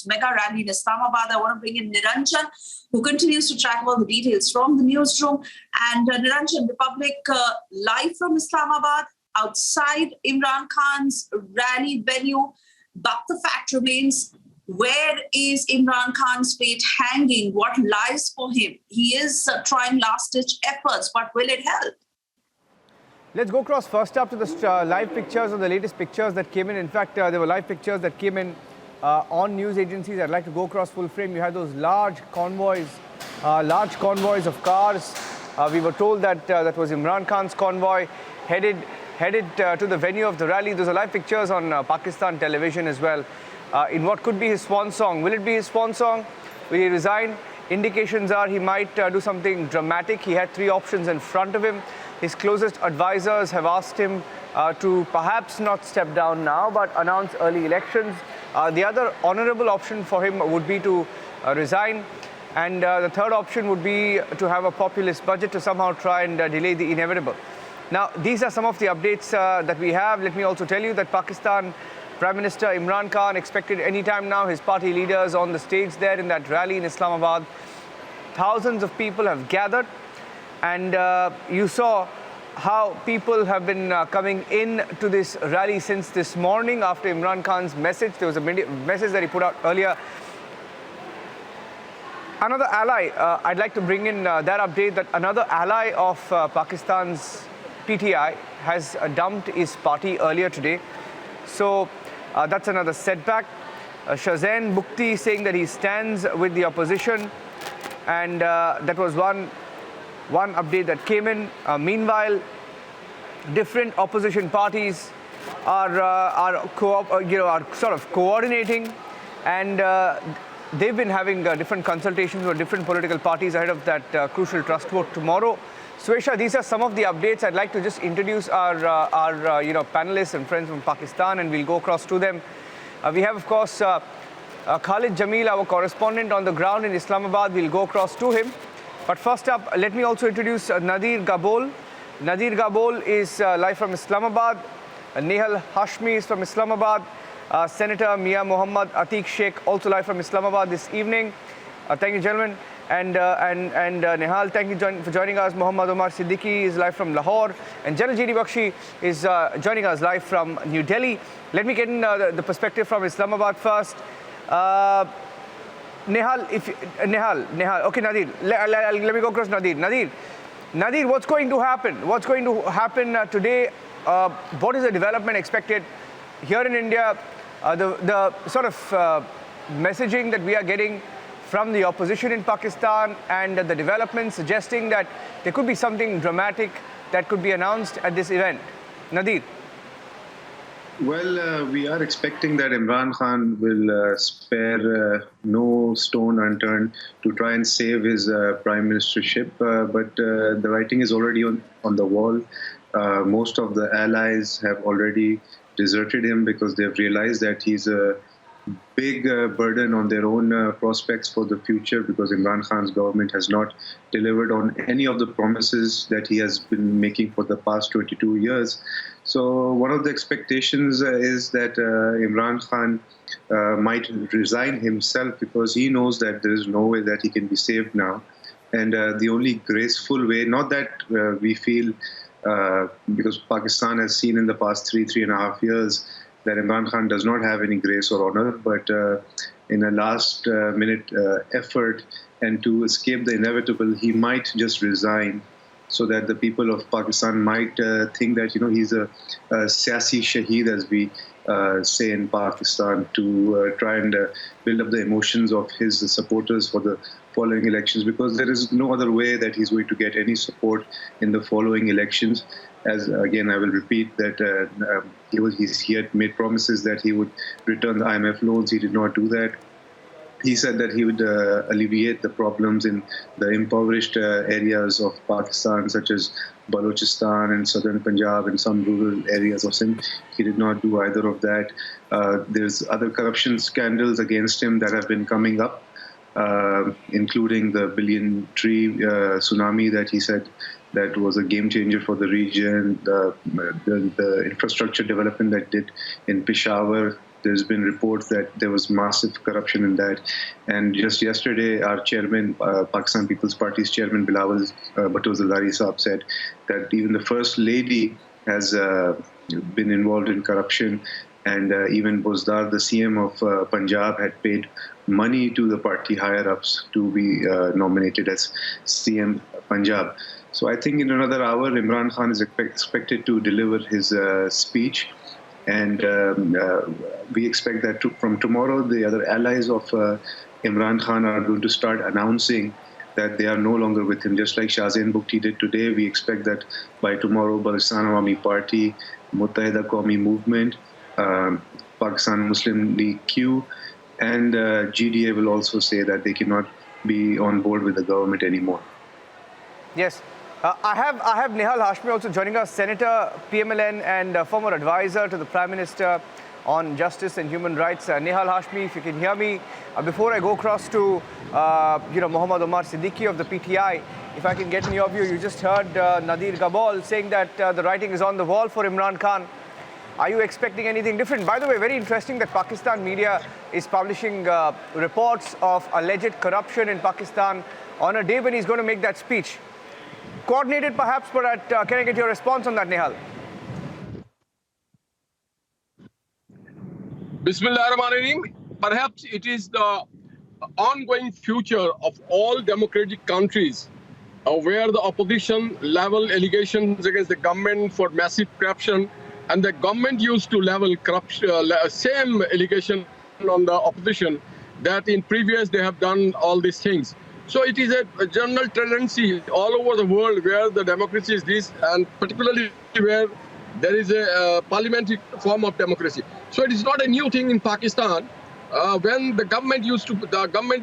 mega rally in Islamabad. I want to bring in Niranjan, who continues to track all the details from the newsroom. And Niranjan, Republic live from Islamabad, outside Imran Khan's rally venue. But the fact remains, where is Imran Khan's fate hanging? What lies for him? He is trying last-ditch efforts, but will it help? Let's go across first up to the live pictures or the latest pictures that came in. In fact, there were live pictures that came in on news agencies. I'd like to go across full frame. You had those large convoys of cars. We were told that that was Imran Khan's convoy headed to the venue of the rally. Those are live pictures on Pakistan television as well. In what could be his swan song. Will it be his swan song? Will he resign? Indications are he might do something dramatic. He had three options in front of him. His closest advisors have asked him to perhaps not step down now, but announce early elections. The other honorable option for him would be to resign. And the third option would be to have a populist budget to somehow try and delay the inevitable. Now, these are some of the updates that we have. Let me also tell you that Pakistan Prime Minister Imran Khan expected any time now, his party leaders on the stage there in that rally in Islamabad. Thousands of people have gathered. And you saw how people have been coming in to this rally since this morning after Imran Khan's message. There was a message that he put out earlier. Another ally, I'd like to bring in that update that another ally of Pakistan's PTI has dumped his party earlier today. So that's another setback. Shahzain Bukti saying that he stands with the opposition. And that was one update that came in. Meanwhile, different opposition parties are sort of coordinating, and they've been having different consultations with different political parties ahead of that crucial trust vote tomorrow. Swesha, these are some of the updates. I'd like to just introduce our panelists and friends from Pakistan, and we'll go across to them. We have, of course, Khalid Jamil, our correspondent on the ground in Islamabad. We'll go across to him. But first up, let me also introduce Nadir Gabol. Nadir Gabol is live from Islamabad. Nehal Hashmi is from Islamabad. Senator Mia Muhammad Atiq Sheikh also live from Islamabad this evening. Thank you, gentlemen. And Nehal, thank you for joining us. Muhammad Omar Siddiqui is live from Lahore. And General G.D. Bakshi is joining us live from New Delhi. Let me get in the perspective from Islamabad first. Nehal, okay, Nadir, let me go across Nadir. Nadir, what's going to happen? What's going to happen today? What is the development expected here in India? The sort of messaging that we are getting from the opposition in Pakistan and the developments suggesting that there could be something dramatic that could be announced at this event. Nadir. Well, we are expecting that Imran Khan will spare no stone unturned to try and save his prime ministership. But the writing is already on the wall. Most of the allies have already deserted him because they've realized that he's a big burden on their own prospects for the future, because Imran Khan's government has not delivered on any of the promises that he has been making for the past 22 years. So one of the expectations is that Imran Khan might resign himself, because he knows that there is no way that he can be saved now. And the only graceful way, not that we feel, because Pakistan has seen in the past three and a half years that Imran Khan does not have any grace or honor, but in a last minute effort and to escape the inevitable, he might just resign, so that the people of Pakistan might think that, he's a siyasi shaheed, as we say in Pakistan, to try and build up the emotions of his supporters for the following elections, because there is no other way that he's going to get any support in the following elections. As again, I will repeat that he had made promises that he would return the IMF loans. He did not do that. He said that he would alleviate the problems in the impoverished areas of Pakistan, such as Balochistan and southern Punjab and some rural areas of Sindh. He did not do either of that. There's other corruption scandals against him that have been coming up, including the billion tree tsunami that he said that was a game changer for the region, the infrastructure development that did in Peshawar, there's been reports that there was massive corruption in that. And just yesterday, our chairman, Pakistan People's Party's chairman, Bilawal Bhutto Zardari Saab, said that even the First Lady has been involved in corruption. And even Bozdar, the CM of Punjab, had paid money to the party higher-ups to be nominated as CM Punjab. So I think in another hour, Imran Khan is expected to deliver his speech. And we expect that from tomorrow, the other allies of Imran Khan are going to start announcing that they are no longer with him. Just like Shahzain Bukti did today, we expect that by tomorrow, Balistan Awami Party, Muttahida Qawmi Movement, Pakistan Muslim League Q, and GDA will also say that they cannot be on board with the government anymore. Yes. I have Nihal Hashmi also joining us, Senator, PMLN, and former advisor to the Prime Minister on justice and human rights. Nihal Hashmi, if you can hear me, before I go across to Muhammad Omar Siddiqui of the PTI, if I can get in your view, you just heard Nadir Gabol saying that the writing is on the wall for Imran Khan. Are you expecting anything different? By the way, very interesting that Pakistan media is publishing reports of alleged corruption in Pakistan on a day when he's going to make that speech. Coordinated perhaps, but can I get your response on that, Nihal? Bismillahirrahmanirrahim. Perhaps it is the ongoing future of all democratic countries where the opposition level allegations against the government for massive corruption, and the government used to level corruption, same allegation on the opposition that in previous they have done all these things. So it is a general tendency all over the world where the democracy is this, and particularly where there is a parliamentary form of democracy. So it is not a new thing in Pakistan. When the government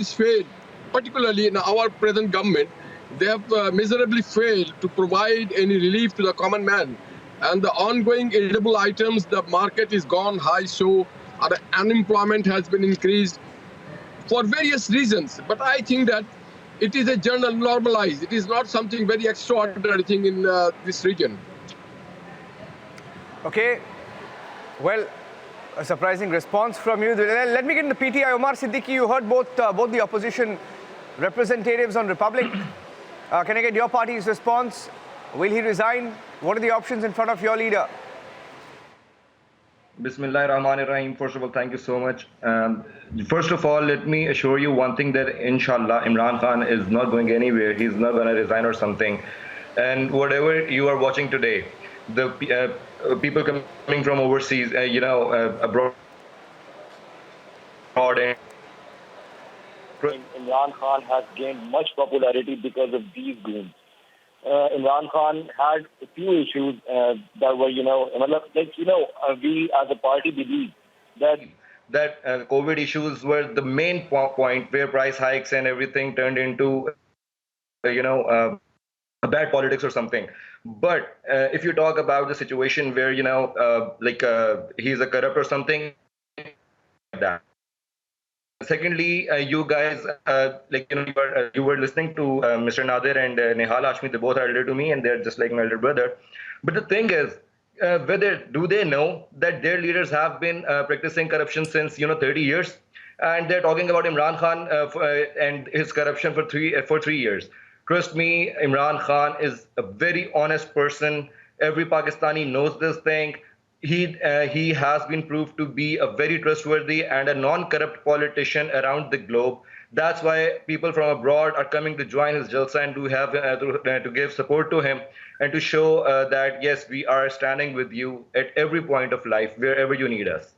is failed, particularly in our present government, they have miserably failed to provide any relief to the common man. And the ongoing edible items, the market is gone high, so the unemployment has been increased for various reasons. But I think that it is a general normalized. It is not something very extraordinary thing in this region. Okay. Well, a surprising response from you. Let me get in the PTI. Omar Siddiqui, you heard both the opposition representatives on Republic. Can I get your party's response? Will he resign? What are the options in front of your leader? Bismillahirrahmanirrahim. First of all, thank you so much. First of all, let me assure you one thing, that inshallah, Imran Khan is not going anywhere. He's not going to resign or something. And whatever you are watching today, the people coming from overseas, abroad. Imran Khan has gained much popularity because of these goons. Imran Khan had a few issues that were, we as a party believe that COVID issues were the main point where price hikes and everything turned into, bad politics or something. But if you talk about the situation where, he's a corrupt or something like that. Secondly, you guys, you were listening to Mr. Nadir and Nihal Hashmi. They both are elder to me, and they're just like my elder brother. But the thing is, do they know that their leaders have been practicing corruption since 30 years, and they're talking about Imran Khan and his corruption for 3 years. Trust me, Imran Khan is a very honest person. Every Pakistani knows this thing. He has been proved to be a very trustworthy and a non-corrupt politician around the globe. That's why people from abroad are coming to join his jalsa and to give support to him and to show that yes, we are standing with you at every point of life, wherever you need us.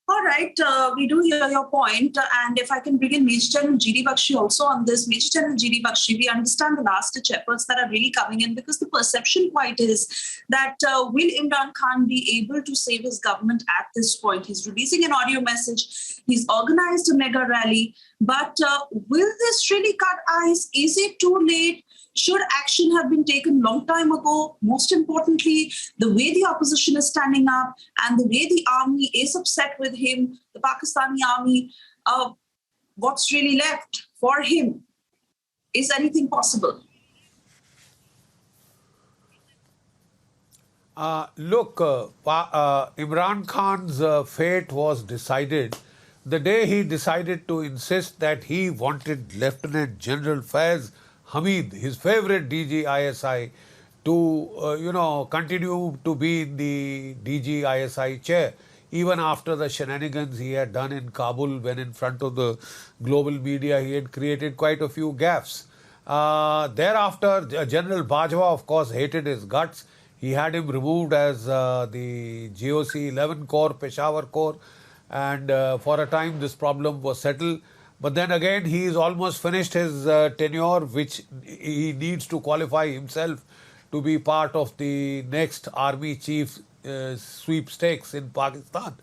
All right, we do hear your point. And if I can bring in Major General G.D. Bakshi also on this. Major General G.D. Bakshi, we understand the last-ditch efforts that are really coming in, because the perception quite is that will Imran Khan be able to save his government at this point? He's releasing an audio message. He's organized a mega rally. But will this really cut ice? Is it too late? Should action have been taken long time ago? Most importantly, the way the opposition is standing up and the way the army is upset with him, the Pakistani army, what's really left for him? Is anything possible? Imran Khan's fate was decided the day he decided to insist that he wanted Lieutenant General Faiz Hamid, his favorite DGISI, to continue to be in the DGISI chair, even after the shenanigans he had done in Kabul when in front of the global media he had created quite a few gaffes. Thereafter, General Bajwa, of course, hated his guts. He had him removed as the GOC 11 Corps, Peshawar Corps, and for a time this problem was settled. But then again, he is almost finished his tenure, which he needs to qualify himself to be part of the next army chief sweepstakes in Pakistan.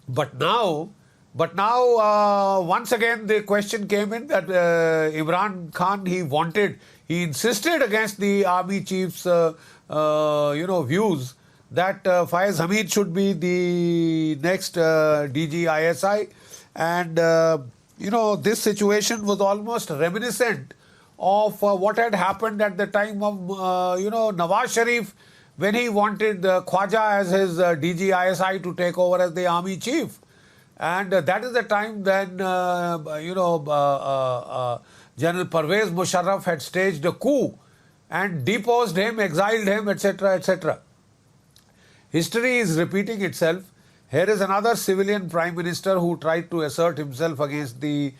But now, once again, the question came in that Imran Khan, he insisted against the army chief's, views that Faiz Hamid should be the next DGISI. And, this situation was almost reminiscent of what had happened at the time of, Nawaz Sharif, when he wanted Khwaja as his DGISI to take over as the army chief. And that is the time then, General Pervez Musharraf had staged a coup and deposed him, exiled him, etc., etc. History is repeating itself. Here is another civilian prime minister who tried to assert himself against the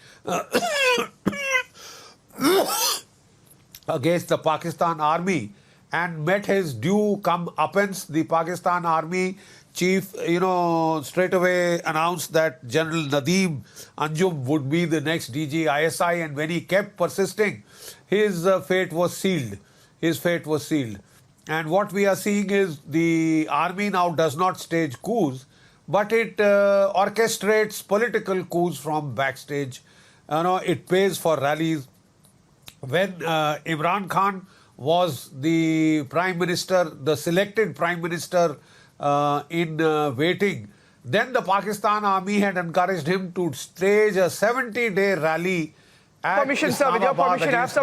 against the Pakistan army and met his due comeuppance. The Pakistan army chief, straight away announced that General Nadeem Anjum would be the next DGISI, and when he kept persisting, his fate was sealed. His fate was sealed. And what we are seeing is the army now does not stage coups, but it orchestrates political coups from backstage. It pays for rallies. When Imran Khan was the prime minister, the selected prime minister in waiting, then the Pakistan army had encouraged him to stage a 70-day rally at Permission, sir. With your Islamabad permission, I have against some